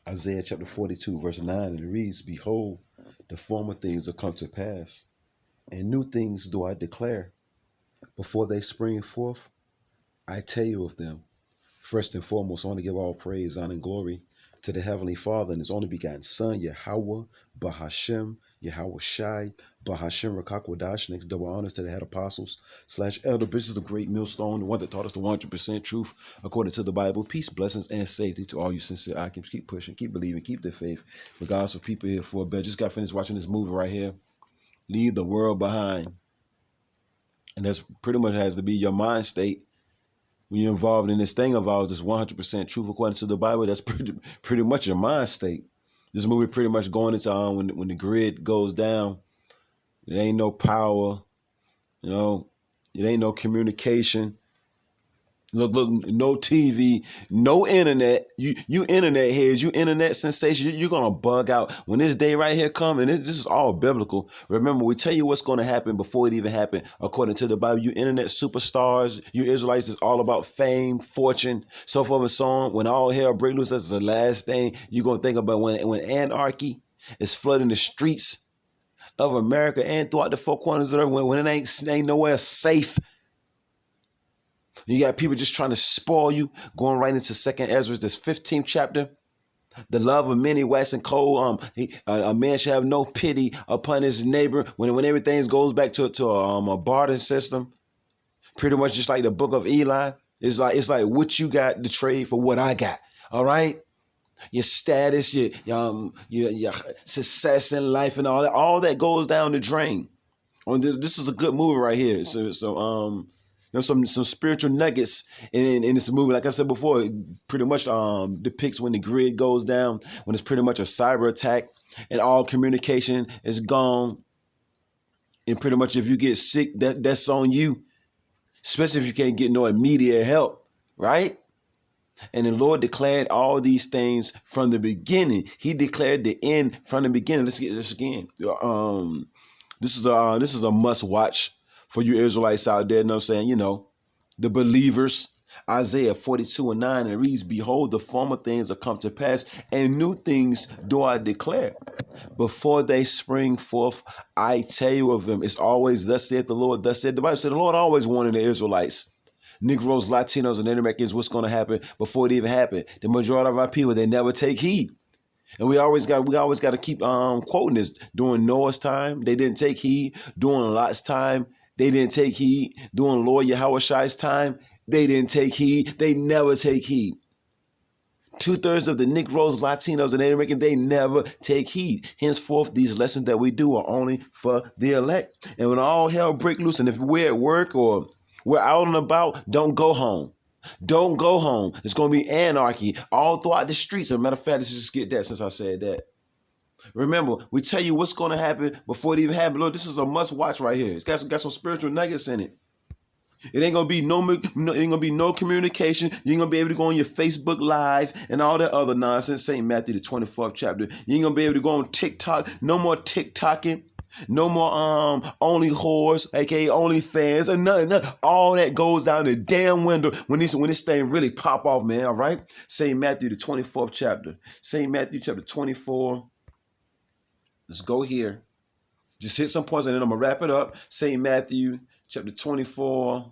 Isaiah chapter 42, verse 9, and it reads, Behold, the former things are come to pass, and new things do I declare. Before they spring forth, I tell you of them. First and foremost, I want to give all praise, honor, and glory to the Heavenly Father and His only begotten Son, Yahweh, Bahashem, Yahweh Shai, Bahashem Rakakwadash. Next double honors to the head apostles / elder bishops of Great Millstone, the one that taught us the 100% truth according to the Bible. Peace, blessings, and safety to all you sincere Akims. Keep pushing, keep believing, keep the faith. Regardless of people here for a bit. Just got finished watching this movie right here, Leave the World Behind. And that's pretty much has to be your mind state when you're involved in this thing of ours, this 100% truth according to the Bible. That's pretty much your mind state. This movie pretty much going into when the grid goes down, there ain't no power, it ain't no communication. Look, no TV, no internet. You internet heads, you internet sensation, you're going to bug out. When this day right here come, and this is all biblical. Remember, we tell you what's going to happen before it even happened. According to the Bible, you internet superstars, you Israelites, is all about fame, fortune, so forth and so on. When all hell breaks loose, that's the last thing you're going to think about when anarchy is flooding the streets of America and throughout the four corners of the earth, when it ain't nowhere safe. You got people just trying to spoil you, going right into 2nd Ezra, this 15th chapter. The love of many waxing cold. A man should have no pity upon his neighbor. When everything goes back to a barter system, pretty much just like the book of Eli. It's like what you got to trade for what I got. All right, your status, your success in life, and all that goes down the drain. This is a good movie right here. Some spiritual nuggets in this movie. Like I said before, it pretty much depicts when the grid goes down, when it's pretty much a cyber attack and all communication is gone. And pretty much if you get sick, that's on you, especially if you can't get no immediate help, right? And the Lord declared all these things from the beginning. He declared the end from the beginning. Let's get this again. This is a must watch for you Israelites out there. You know what I'm saying? The believers. Isaiah 42 and 9, and it reads, Behold, the former things are come to pass, and new things do I declare. Before they spring forth, I tell you of them. It's always, thus saith the Lord, thus saith the Bible. So the Lord always wanted the Israelites, Negroes, Latinos, and Native Americans, what's going to happen before it even happened. The majority of our people, they never take heed. And we always got to keep quoting this. During Noah's time, they didn't take heed. During Lot's time, they didn't take heed. During Lord Yahweh Shai's time, they didn't take heed. They never take heed. 2/3 of the Negroes, Latinos, and Native Americans, they never take heed. Henceforth, these lessons that we do are only for the elect. And when all hell break loose, and if we're at work or we're out and about, don't go home. Don't go home. It's going to be anarchy all throughout the streets. As a matter of fact, let's just get that since I said that. Remember, we tell you what's going to happen before it even happens. Look, this is a must watch right here. It's got some spiritual nuggets in it. It ain't gonna be no communication. You ain't gonna be able to go on your Facebook Live and all that other nonsense. St. Matthew the 24th chapter. You ain't gonna be able to go on TikTok. No more TikToking. No more only whores, aka only fans, and nothing. All that goes down the damn window when this thing really pop off, man. All right. St. Matthew the 24th chapter. St. Matthew chapter 24. Let's go here. Just hit some points and then I'm gonna wrap it up. St. Matthew chapter 24.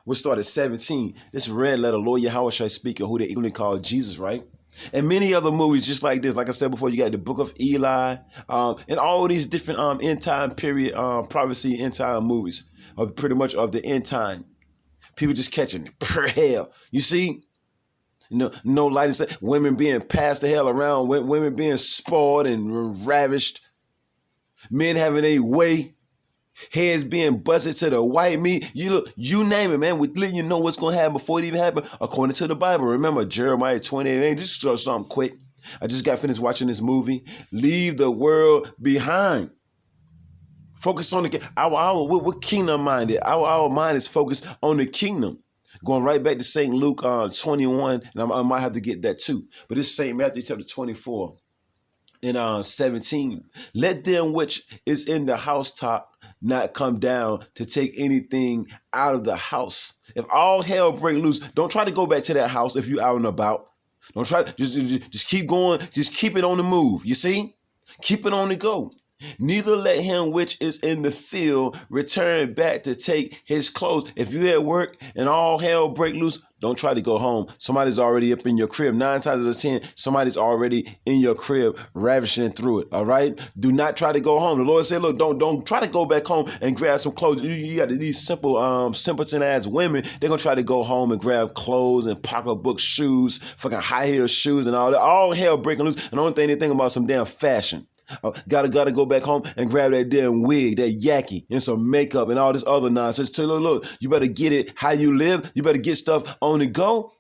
We'll start at 17. This red letter, Lord Yahweh Shai speaking, who they even call Jesus, right? And many other movies just like this. Like I said before, you got the book of Eli, and all these different end time period prophecy end time movies of pretty much of the end time. People just catching hell. You see? No light. Women being passed the hell around, women being spoiled and ravished, men having a way. Heads being busted to the white meat. You name it, man. We letting you know what's going to happen before it even happens, according to the Bible. Remember, Jeremiah 28. Just show something quick. I just got finished watching this movie. Leave the world behind. Focus on we're kingdom minded. Our mind is focused on the kingdom. Going right back to St. Luke 21, and I might have to get that too. But this is St. Matthew chapter 24. In 17, let them which is in the housetop not come down to take anything out of the house. If all hell break loose, don't try to go back to that house if you out and about. Don't try to just keep going. Just keep it on the move. You see? Keep it on the go. Neither let him which is in the field return back to take his clothes. If you at work and all hell break loose, don't try to go home. Somebody's already up in your crib. 9 times out of 10, somebody's already in your crib ravishing through it. All right? Do not try to go home. The Lord said, look, don't try to go back home and grab some clothes. You got these simple, simpleton ass women. They're going to try to go home and grab clothes and pocketbook shoes, fucking high heel shoes and all that. All hell breaking loose. And the only thing they think about is some damn fashion. Gotta go back home and grab that damn wig, that yaki, and some makeup and all this other nonsense. Tell you, look, you better get it how you live. You better get stuff on the go.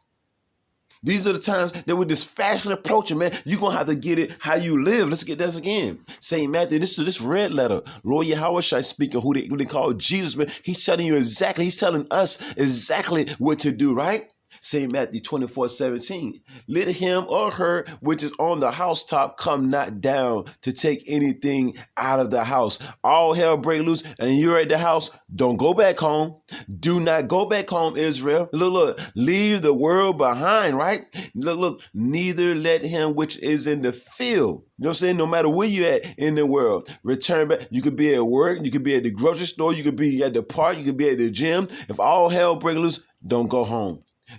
These are the times that with this fashion approaching, man, you're going to have to get it how you live. Let's get this again. St. Matthew, this red letter, Lord Yahushua speaking, who they call Jesus, man. He's telling you exactly, he's telling us exactly what to do, right? St. Matthew 24:17. Let him or her which is on the housetop come not down to take anything out of the house. All hell break loose and you're at the house. Don't go back home. Do not go back home, Israel. Look, leave the world behind, right? Look, neither let him which is in the field. You know what I'm saying? No matter where you're at in the world, return back. You could be at work. You could be at the grocery store. You could be at the park. You could be at the gym. If all hell break loose, don't go home.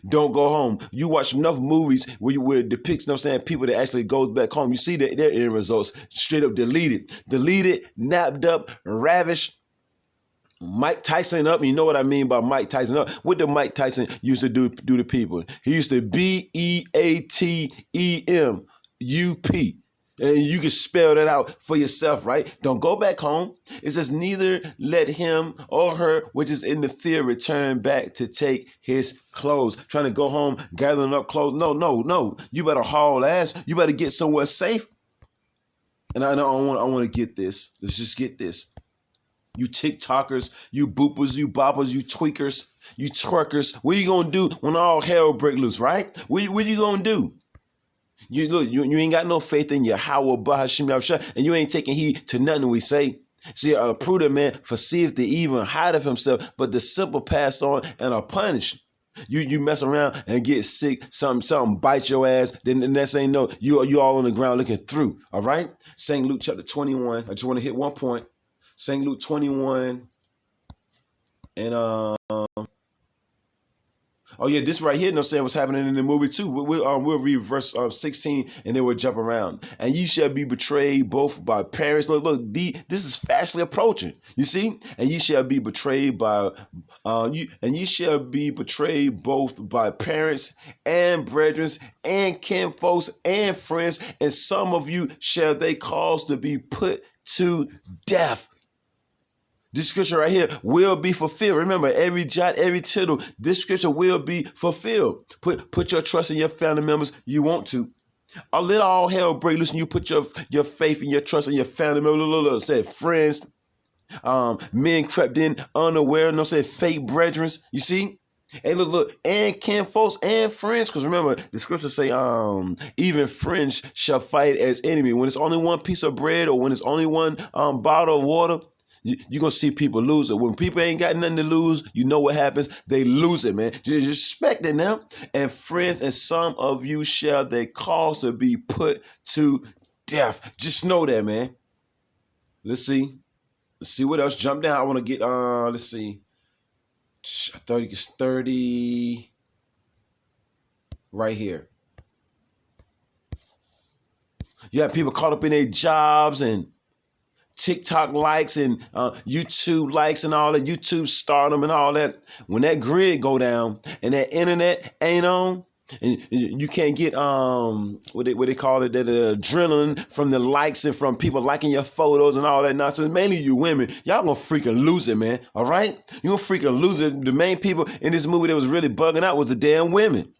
Don't go home. You watch enough movies where it depicts, you know what I'm saying, people that actually goes back home. You see that their end results straight up deleted, napped up, ravished. Mike Tyson up. You know what I mean by Mike Tyson up. What did Mike Tyson used to do to people? He used to BEATEMUP. And you can spell that out for yourself, right? Don't go back home. It says, neither let him or her which is in the field return back to take his clothes. Trying to go home, gathering up clothes. No. You better haul ass. You better get somewhere safe. And I want to get this. Let's just get this. You TikTokers, you boopers, you boppers, you tweakers, you twerkers. What are you going to do when all hell break loose, right? What are you going to do? You ain't got no faith in Yahweh, Bahashim Yahushua, and you ain't taking heed to nothing we say. See, a prudent man foreseeth the evil and hideth himself, but the simple pass on and are punished. You mess around and get sick, something bite your ass, then the next thing you know, you all on the ground looking through. All right? St. Luke chapter 21. I just want to hit one point. St. Luke 21 and oh yeah, this right here, no saying what's happening in the movie too. We'll read verse 16 and then we'll jump around. And ye shall be betrayed both by parents. Look, this is fastly approaching. You see? And ye shall be betrayed by ye shall be betrayed both by parents and brethren and kinfolks and friends, and some of you shall they cause to be put to death. This scripture right here will be fulfilled. Remember, every jot, every tittle, this scripture will be fulfilled. Put your trust in your family members. You want to. Or let all hell break loose and you put your faith and your trust in your family members. Look, say friends, men crept in unaware, no say fake brethren. You see? Hey, look, and kinfolks and friends, because remember, the scriptures say, even friends shall fight as enemy. When it's only one piece of bread or when it's only one bottle of water, you're going to see people lose it. When people ain't got nothing to lose, you know what happens? They lose it, man. Just respect it now. And friends, and some of you shall they cause to be put to death. Just know that, man. Let's see. Let's see what else. Jump down. I want to get, let's see. 30 right here. You have people caught up in their jobs and TikTok likes and YouTube likes and all that, YouTube stardom and all that. When that grid go down and that internet ain't on, and you can't get what they call it, that adrenaline from the likes and from people liking your photos and all that nonsense. Mainly you women, y'all gonna freaking lose it, man. All right, you gonna freaking lose it. The main people in this movie that was really bugging out was the damn women.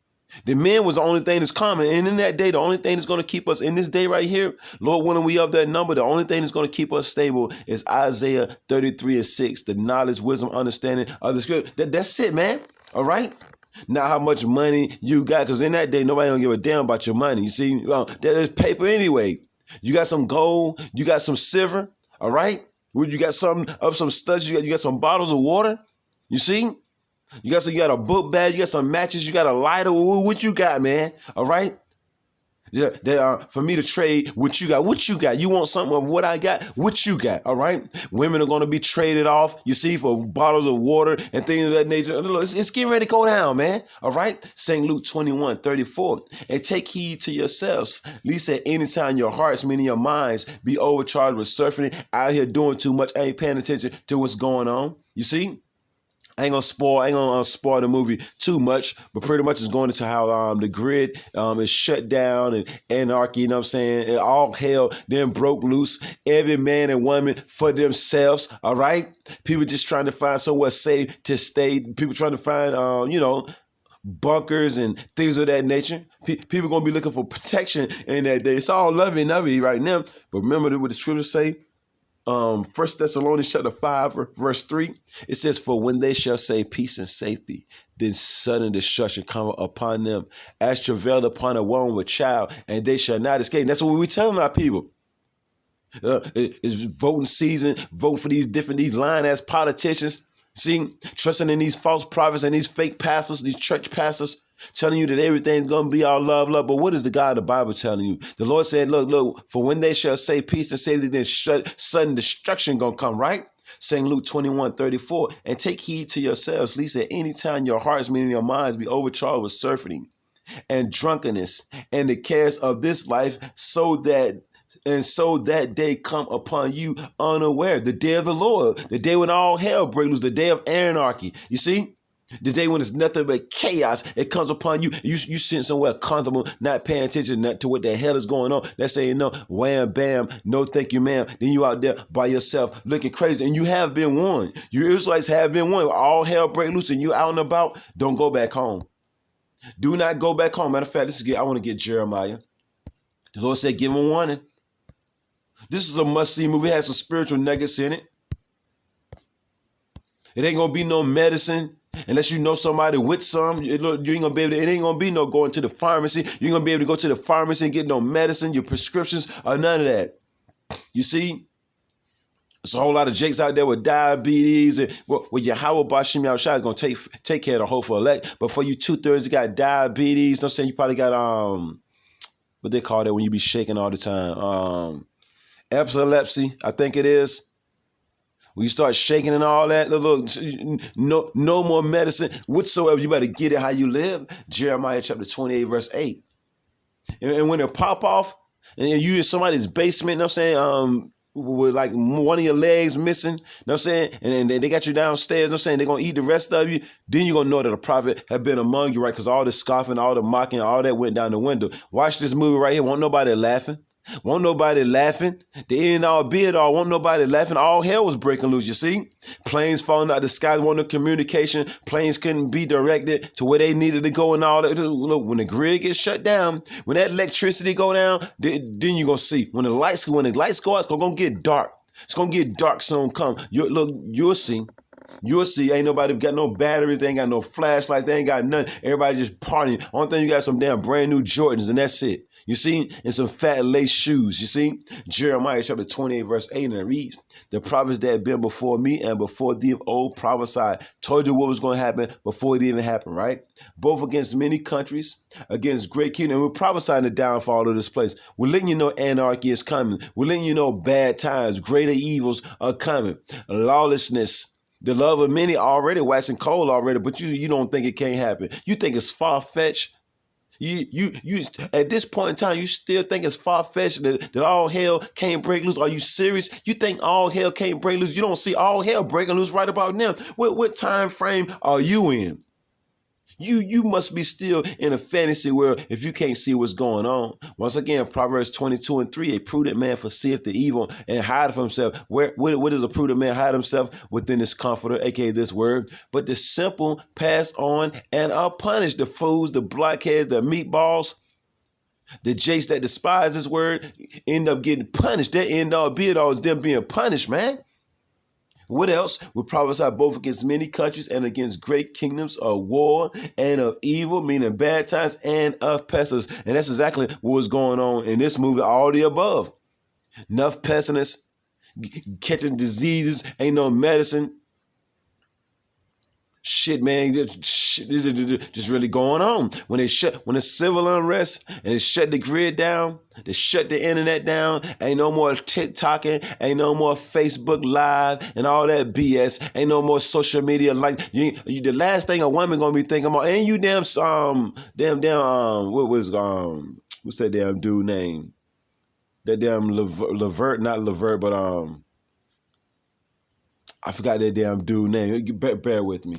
The men was the only thing that's common. And in that day, the only thing that's going to keep us in this day right here, Lord willing, we of that number, the only thing that's going to keep us stable is Isaiah 33:6, the knowledge, wisdom, understanding of the scripture. That's it, man. All right. Not how much money you got, because in that day, nobody don't give a damn about your money. You see, that is paper anyway. You got some gold, you got some silver. All right. You got some studs, you got some bottles of water. You see? You got a book bag, you got some matches, you got a lighter. What you got, man? All right? For me to trade what you got. What you got? You want something of what I got? What you got? All right. Women are going to be traded off, you see, for bottles of water and things of that nature. It's getting ready to go down, man. All right. St. Luke 21:34. And take heed to yourselves, least at any time your hearts, meaning your minds, be overcharged with surfing out here doing too much, ain't paying attention to what's going on. You see? I ain't gonna spoil the movie too much, but pretty much it's going into how the grid is shut down and anarchy, you know what I'm saying? And all hell then broke loose. Every man and woman for themselves, all right? People just trying to find somewhere safe to stay. People trying to find bunkers and things of that nature. People gonna be looking for protection in that day. It's all lovey-dovey right now. But remember what the scriptures say? 1 Thessalonians chapter 5, verse 3, it says, for when they shall say peace and safety, then sudden destruction come upon them, as travail upon a woman with child, and they shall not escape. And that's what we're telling our people. It's voting season, vote for these lying-ass politicians. See, trusting in these false prophets and these fake pastors, these church pastors, telling you that everything's going to be all love. But what is the God of the Bible telling you? The Lord said, look, for when they shall say peace and safety, then sudden destruction going to come, right? St. Luke 21:34, and take heed to yourselves, lest at any time your hearts, meaning your minds, be overcharged with surfeiting and drunkenness and the cares of this life, so that day come upon you unaware. The day of the Lord, the day when all hell breaks loose, the day of anarchy. You see? The day when it's nothing but chaos, it comes upon you. You sitting somewhere comfortable, not paying attention to what the hell is going on. That's saying no, wham, bam, no thank you, ma'am. Then you out there by yourself looking crazy. And you have been warned. You Israelites have been warned. All hell break loose and you out and about, don't go back home. Do not go back home. Matter of fact, I want to get Jeremiah. The Lord said, give him a warning. This is a must-see movie. It has some spiritual nuggets in it. It ain't going to be no medicine unless you know somebody with some. You ain't going to be able to, it ain't going to be no going to the pharmacy. You ain't going to be able to go to the pharmacy and get no medicine, your prescriptions, or none of that. You see? There's a whole lot of jakes out there with diabetes. And well, your Howard Bashim Yahushua is going to take care of the whole for elect. But for you 2/3 you got diabetes, I'm saying you probably got, what they call that when you be shaking all the time? Epilepsy, I think it is. When you start shaking and all that, look, no more medicine whatsoever. You better get it how you live. Jeremiah chapter 28, verse 8. And when it pop off, and you in somebody's basement, you know what I'm saying, with like one of your legs missing, you know what I'm saying, and they got you downstairs, you know what I'm saying, they're going to eat the rest of you, then you're going to know that a prophet have been among you, right? Because all the scoffing, all the mocking, all that went down the window. Watch this movie right here. Won't nobody laughing. Won't nobody laughing. The end all be it all. Won't nobody laughing. All hell was breaking loose, you see? Planes falling out of the sky, wanting no communication. Planes couldn't be directed to where they needed to go and all that. Look, when the grid gets shut down, when that electricity go down, then you're going to see. When the lights go out, it's going to get dark. It's going to get dark soon come. You'll see. You'll see. Ain't nobody got no batteries. They ain't got no flashlights. They ain't got nothing. Everybody just partying. Only thing you got some damn brand new Jordans, and that's it. You see? And some fat lace shoes. You see? Jeremiah chapter 28, verse 8, and it reads, the prophets that have been before me and before thee of old prophesied, told you what was going to happen before it even happened, right? Both against many countries, against great kingdom. We're prophesying the downfall of this place. We're letting you know anarchy is coming. We're letting you know bad times, greater evils are coming. Lawlessness. The love of many already waxing cold already, but you don't think it can't happen. You think it's far-fetched. You at this point in time, you still think it's far-fetched that all hell can't break loose. Are you serious? You think all hell can't break loose? You don't see all hell breaking loose right about now. What time frame are you in? You must be still in a fantasy world if you can't see what's going on. Once again, Proverbs 22:3, a prudent man foreseeth the evil and hideth from himself. Where does a prudent man hide himself? Within his comforter, aka this word. But the simple pass on and are punished. The fools, the blockheads, the meatballs, the jakes that despise this word end up getting punished. That end all be it all is them being punished, man. What else? We prophesy both against many countries and against great kingdoms of war and of evil, meaning bad times, and of pestilence. And that's exactly what was going on in this movie, all the above. Enough pestilence, catching diseases, ain't no medicine. Shit, man, just really going on. When the civil unrest and they shut the grid down, they shut the internet down. Ain't no more TikToking, ain't no more Facebook Live and all that BS. Ain't no more social media. Like the last thing a woman gonna be thinking about, ain't you what's that damn dude name? That damn Levert, not Levert, but I forgot that damn dude name. Bear with me.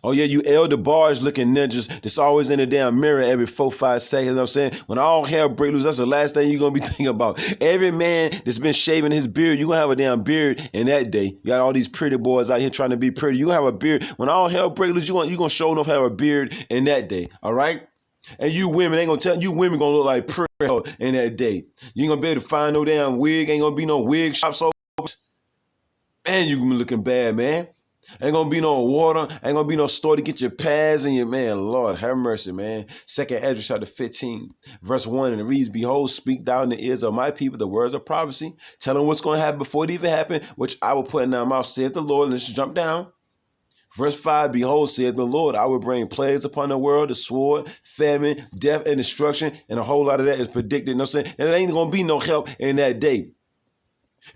Oh yeah, you elder bars looking ninjas that's always in the damn mirror every 4-5 seconds. You know what I'm saying? When all hell breaks loose, that's the last thing you're gonna be thinking about. Every man that's been shaving his beard, you're gonna have a damn beard in that day. You got all these pretty boys out here trying to be pretty. You have a beard. When all hell breaks loose, you're gonna show enough have a beard in that day. All right? And you women ain't gonna tell you women gonna look like pretty in that day. You ain't gonna be able to find no damn wig, ain't gonna be no wig shops. Man, you gonna be looking bad, man. Ain't gonna be no water. Ain't gonna be no store to get your pads and your man. Lord, have mercy, man. 2nd Ezra chapter 15, verse 1, and it reads, Behold, speak thou in the ears of my people the words of prophecy. Tell them what's gonna happen before it even happen, which I will put in their mouth, saith the Lord. Let's jump down. Verse 5, Behold, saith the Lord, I will bring plagues upon the world, the sword, famine, death, and destruction. And a whole lot of that is predicted. You know what I'm saying? And there ain't gonna be no help in that day.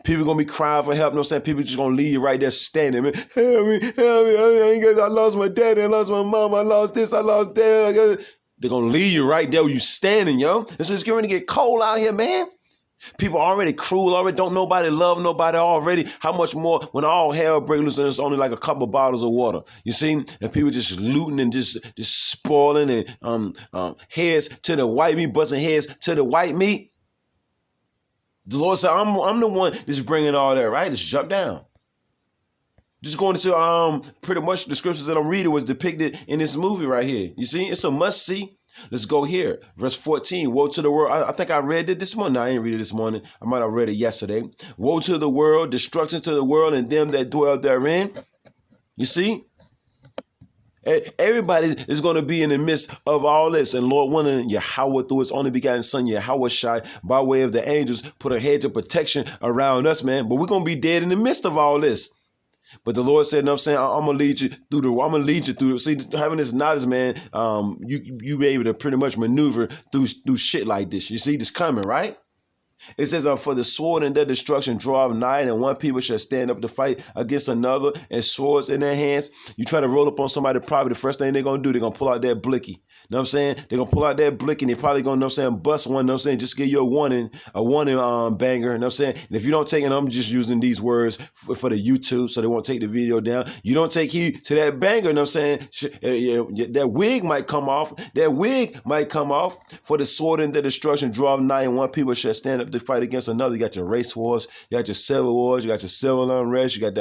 People gonna be crying for help. You know what I'm saying? People just gonna leave you right there standing. Man, help me, help me. I lost my daddy, I lost my mom, I lost this, I lost that. They're gonna leave you right there where you standing, yo. And so it's getting ready to get cold out here, man. People already cruel, already don't nobody love nobody already. How much more when all hell breaks loose and it's only like a couple of bottles of water? You see? And people just looting and just spoiling and heads to the white meat, busting heads to the white meat. The Lord said, I'm the one that's bringing all that, right? Just jump down. Just going into pretty much the scriptures that I'm reading was depicted in this movie right here. You see, it's a must see. Let's go here. Verse 14, woe to the world. I think I read it this morning. No, I didn't read it this morning. I might have read it yesterday. Woe to the world, destruction to the world and them that dwell therein. You see? Everybody is going to be in the midst of all this. And Lord willing, Yahweh through his only begotten son, Yahweh Shai, by way of the angels, put a hedge of protection around us, man. But we're going to be dead in the midst of all this. But the Lord said, no, I'm saying, I'm going to lead you through. See, having this knowledge, man, you be able to pretty much maneuver through shit like this. You see this coming, right? It says, for the sword and their destruction draweth nigh, and one people shall stand up to fight against another, and swords in their hands. You try to roll up on somebody's property, the first thing they're going to do, they're going to pull out that blicky. You know what I'm saying? They're going to pull out that blicky, and they're probably going to, bust one, you know what I'm saying, just give you a warning banger, you know what I'm saying? And if you don't take it, I'm just using these words for the YouTube, so they won't take the video down. You don't take heed to that banger, you know what I'm saying? That wig might come off. For the sword and their destruction draweth nigh, and one people shall stand up to fight against another. You got your race wars, you got your civil wars, you got your civil unrest, you got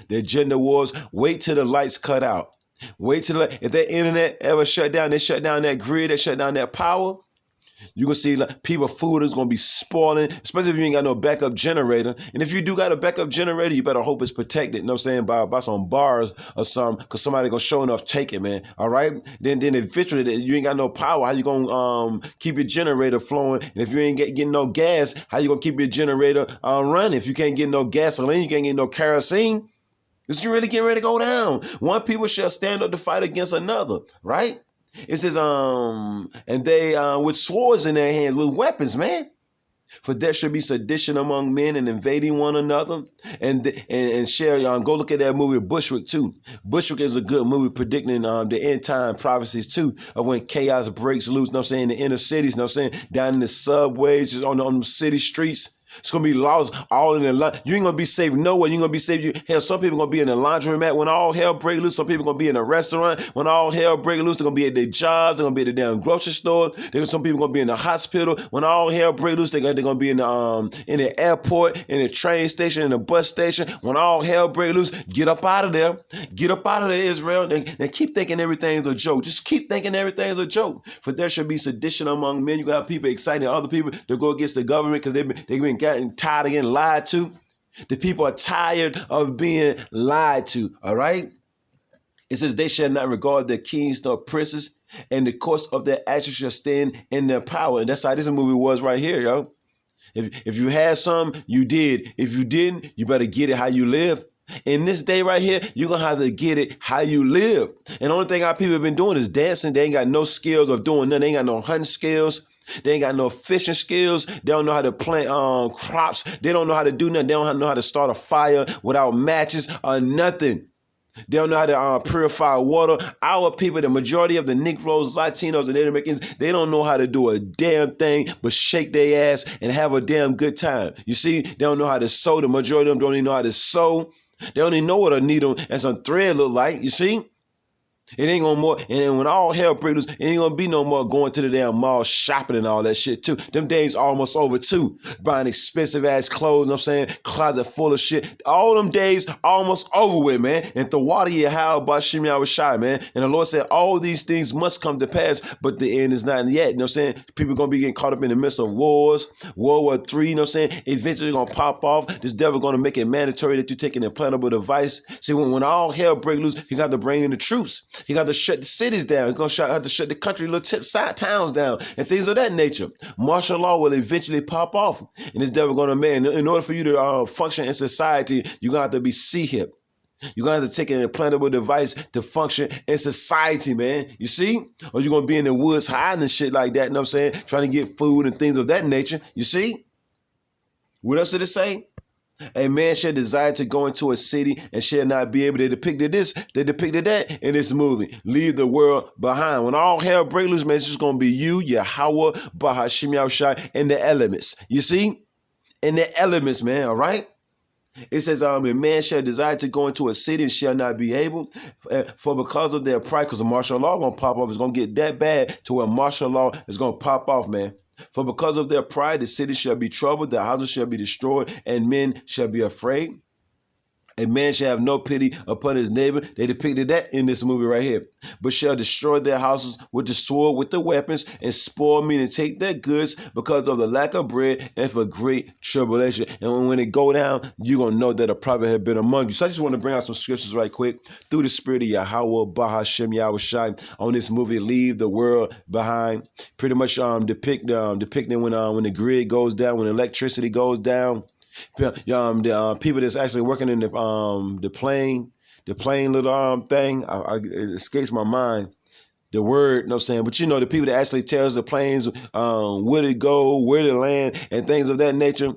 the gender wars. Wait till the lights cut out. Wait till if that internet ever shut down, they shut down that grid, they shut down that power. You can see like, people, food is going to be spoiling, especially if you ain't got no backup generator. And if you do got a backup generator, you better hope it's protected, you know what I'm saying, by some bars or something, because somebody going to show enough take it, man. All right? Then eventually you ain't got no power. How you going to keep your generator flowing? And if you ain't getting no gas, how you going to keep your generator running? If you can't get no gasoline, you can't get no kerosene. It's really getting ready to go down. One people shall stand up to fight against another, right? It says, and they with swords in their hands, with weapons, man. For there should be sedition among men and invading one another. And share, go look at that movie Bushwick too. Bushwick is a good movie predicting the end time prophecies too, of when chaos breaks loose, you know what I'm saying, in the inner cities, you know what I'm saying, down in the subways, just on the city streets. It's going to be laws all in the line. You ain't going to be safe nowhere. You ain't going to be safe. Hell, some people going to be in the laundromat when all hell break loose. Some people going to be in a restaurant when all hell break loose. They're going to be at their jobs. They're going to be at the damn grocery store. Some people going to be in the hospital when all hell break loose. They're going to be in the airport, in the train station, in the bus station. When all hell break loose, get up out of there. Get up out of there, Israel. And keep thinking everything's a joke. Just keep thinking everything's a joke. For there should be sedition among men. You got people exciting other people to go against the government because they've been getting tired of getting lied to. The people are tired of being lied to, all right? It says, they shall not regard their kings nor princes, and the course of their actions shall stand in their power. And that's how this movie was right here, yo. If you had some, you did. If you didn't, you better get it how you live. In this day right here, you're going to have to get it how you live. And the only thing our people have been doing is dancing. They ain't got no skills of doing nothing. They ain't got no hunting skills. They ain't got no fishing skills. They don't know how to plant crops. They don't know how to do nothing. They don't know how to start a fire without matches or nothing. They don't know how to purify water. Our people, the majority of the Negroes, Latinos, and Native Americans, they don't know how to do a damn thing but shake their ass and have a damn good time. You see, they don't know how to sew. The majority of them don't even know how to sew. They don't even know what a needle and some thread look like. You see? It ain't gonna more, and then when all hell breaks loose, it ain't gonna be no more going to the damn mall shopping and all that shit too. Them days almost over too. Buying expensive ass clothes, you know what I'm saying? Closet full of shit. All them days almost over with, man. And the water you how about Shimmy I was shy, man. And the Lord said, all these things must come to pass, but the end is not yet. You know what I'm saying? People gonna be getting caught up in the midst of wars, World War III, you know what I'm saying? Eventually gonna pop off. This devil gonna make it mandatory that you take an implantable device. See, when all hell breaks loose, you got to bring in the troops. He got to shut the cities down. He's going to have to shut the country, little side towns down and things of that nature. Martial law will eventually pop off. And this devil going to man, in order for you to function in society, you're going to have to be C-hip. You're going to have to take an implantable device to function in society, man. You see? Or you're going to be in the woods hiding and shit like that, you know what I'm saying? Trying to get food and things of that nature. You see? What else did it say? A man shall desire to go into a city and shall not be able. They depicted this, they depicted that in this movie. Leave the world behind. When all hell breaks loose, man, it's just going to be you, Yahweh, Bahashim Yahushai, and the elements. You see? In the elements, man, all right? It says, a man shall desire to go into a city and shall not be able, for because of their pride, because the martial law going to pop off. It's going to get that bad to where martial law is going to pop off, man. For because of their pride, the city shall be troubled, the houses shall be destroyed, and men shall be afraid. A man shall have no pity upon his neighbor. They depicted that in this movie right here. But shall destroy their houses with the sword, with the weapons, and spoil, meaning take their goods because of the lack of bread and for great tribulation. And when it go down, you're going to know that a prophet had been among you. So I just want to bring out some scriptures right quick. Through the spirit of Yahweh, Bahashem Yahushai, on this movie, Leave the World Behind. Pretty much depicting when the grid goes down, when electricity goes down. The people that's actually working in the plane little thing, it escapes my mind the word, you know what I'm saying? But you know, the people that actually tells the planes where to go, where to land, and things of that nature.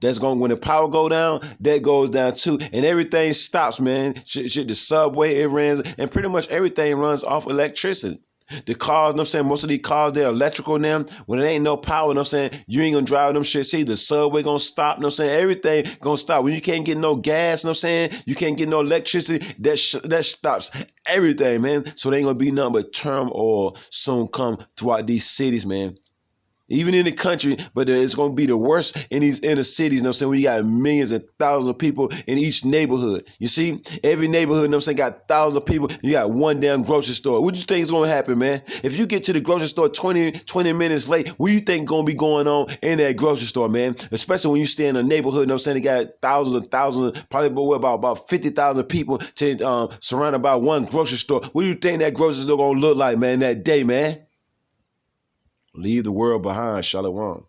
That's going, when the power go down, that goes down too. And everything stops, man. The subway, it runs, and pretty much everything runs off electricity. The cars, you know what I'm saying? Most of these cars, they're electrical now. When it ain't no power, you know what I'm saying? You ain't gonna drive them shit. See, the subway gonna stop, you know what I'm saying? Everything gonna stop. When you can't get no gas, you know what I'm saying? You can't get no electricity, that stops everything, man. So there ain't gonna be nothing but turmoil soon come throughout these cities, man. Even in the country, but it's going to be the worst in these inner cities, you know what I'm saying? When you got millions and thousands of people in each neighborhood. You see, every neighborhood, you know what I'm saying, got thousands of people. You got one damn grocery store. What do you think is going to happen, man? If you get to the grocery store 20 minutes late, what do you think going to be going on in that grocery store, man? Especially when you stay in a neighborhood, you know what I'm saying, they got thousands and thousands, probably about 50,000 people to surrounded by one grocery store. What do you think that grocery store going to look like, man, that day, man? Leave the world behind. Shalom.